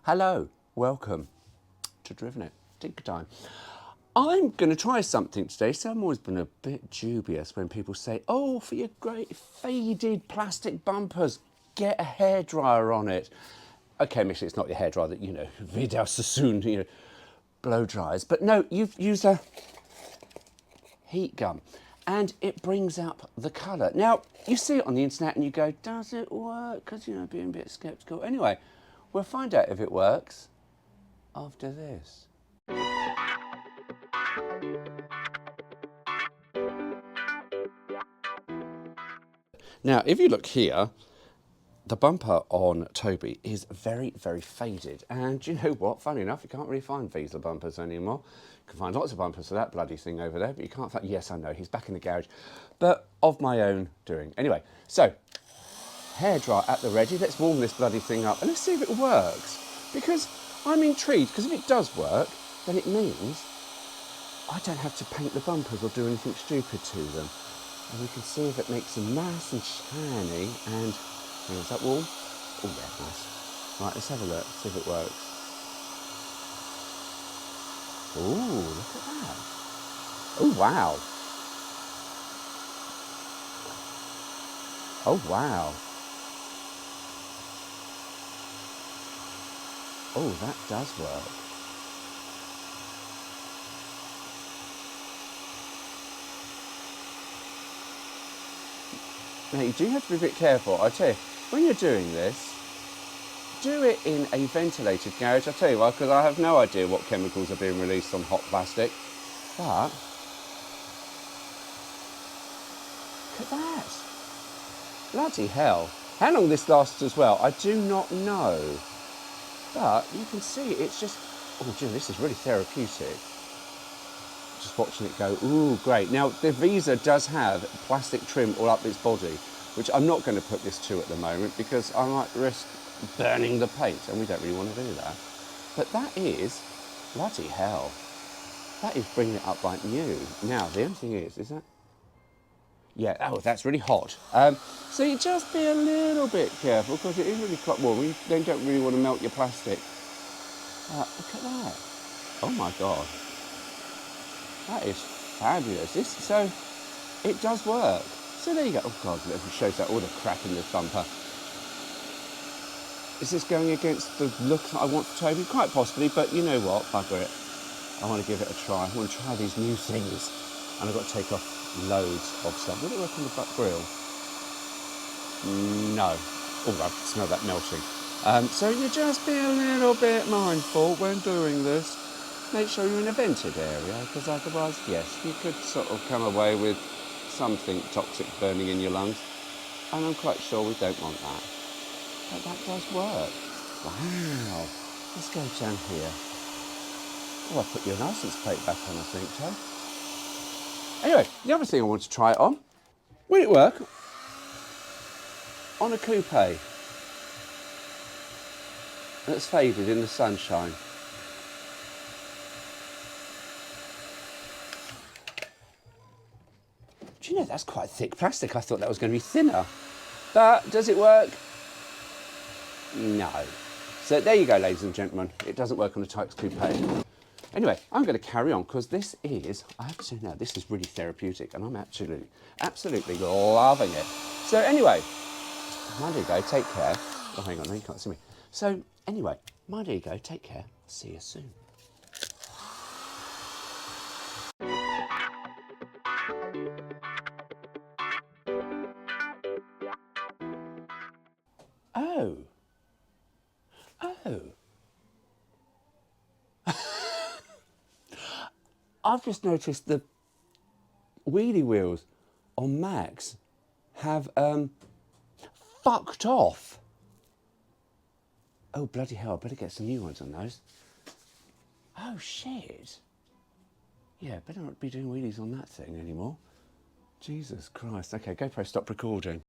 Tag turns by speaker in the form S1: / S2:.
S1: Hello, welcome to Driven It, Tinker Time. I'm going to try something today, so I've always been a bit dubious when people say, oh, for your great faded plastic bumpers, get a hairdryer on it. Okay, Michelle, it's not your hairdryer that, Vidal Sassoon, blow dries. But no, you've used a heat gun and it brings up the colour. Now, you see it on the internet and you go, does it work? Because, being a bit sceptical. Anyway, we'll find out if it works after this. Now, if you look here, the bumper on Toby is very, very faded. And you know what? Funny enough, you can't really find Visa bumpers anymore. You can find lots of bumpers for that bloody thing over there, but you can't find... Yes, I know, he's back in the garage. But of my own doing. Anyway, so, hairdryer at the ready. Let's warm this bloody thing up and let's see if it works. Because I'm intrigued, because if it does work, then it means I don't have to paint the bumpers or do anything stupid to them. And we can see if it makes them nice and shiny. And is that warm? Oh yeah, nice. Right, let's have a look, see if it works. Oh, look at that. Oh wow. Oh wow. Oh, that does work. Now you do have to be a bit careful. I tell you, when you're doing this, do it in a ventilated garage. I'll tell you why, because I have no idea what chemicals are being released on hot plastic. But look at that. Bloody hell. How long this lasts as well, I do not know. But you can see it's just, oh gee, this is really therapeutic. Just watching it go, ooh, great. Now, the Visa does have plastic trim all up its body, which I'm not going to put this to at the moment because I might risk burning the paint, and we don't really want to do that. But that is, bloody hell, that is bringing it up like new. Now, the only thing is that, yeah, oh, that's really hot. So you just be a little bit careful because it is really quite warm. You then don't really want to melt your plastic. Look at that. Oh my God. That is fabulous. So it does work. So there you go. Oh God, it shows that all the crack in this bumper. Is this going against the look that I want for Toby? Quite possibly, but you know what? Bugger it. I want to give it a try. I want to try these new things. And I've got to take off loads of stuff. Will it work on the butt grill? No. Oh, I can smell that melting. So you just be a little bit mindful when doing this. Make sure you're in a vented area, because otherwise, yes, you could sort of come away with something toxic burning in your lungs. And I'm quite sure we don't want that. But that does work. Wow. Let's go down here. Oh, I put your licence plate back on, I think, so. Anyway, the other thing I want to try it on, will it work on a coupe that's faded in the sunshine? Do you know that's quite thick plastic? I thought that was going to be thinner. But does it work? No. So there you go, ladies and gentlemen. It doesn't work on a Types coupe. Anyway, I'm going to carry on because this is, I have to say now, this is really therapeutic and I'm absolutely loving it. So anyway, mind you go, take care. Oh, hang on, no, you can't see me. So anyway, mind you go, take care. See you soon. Oh. Oh. I've just noticed the wheelie wheels on Max have fucked off. Oh, bloody hell, I better get some new ones on those. Oh, shit. Yeah, better not be doing wheelies on that thing anymore. Jesus Christ. Okay, GoPro, stop recording.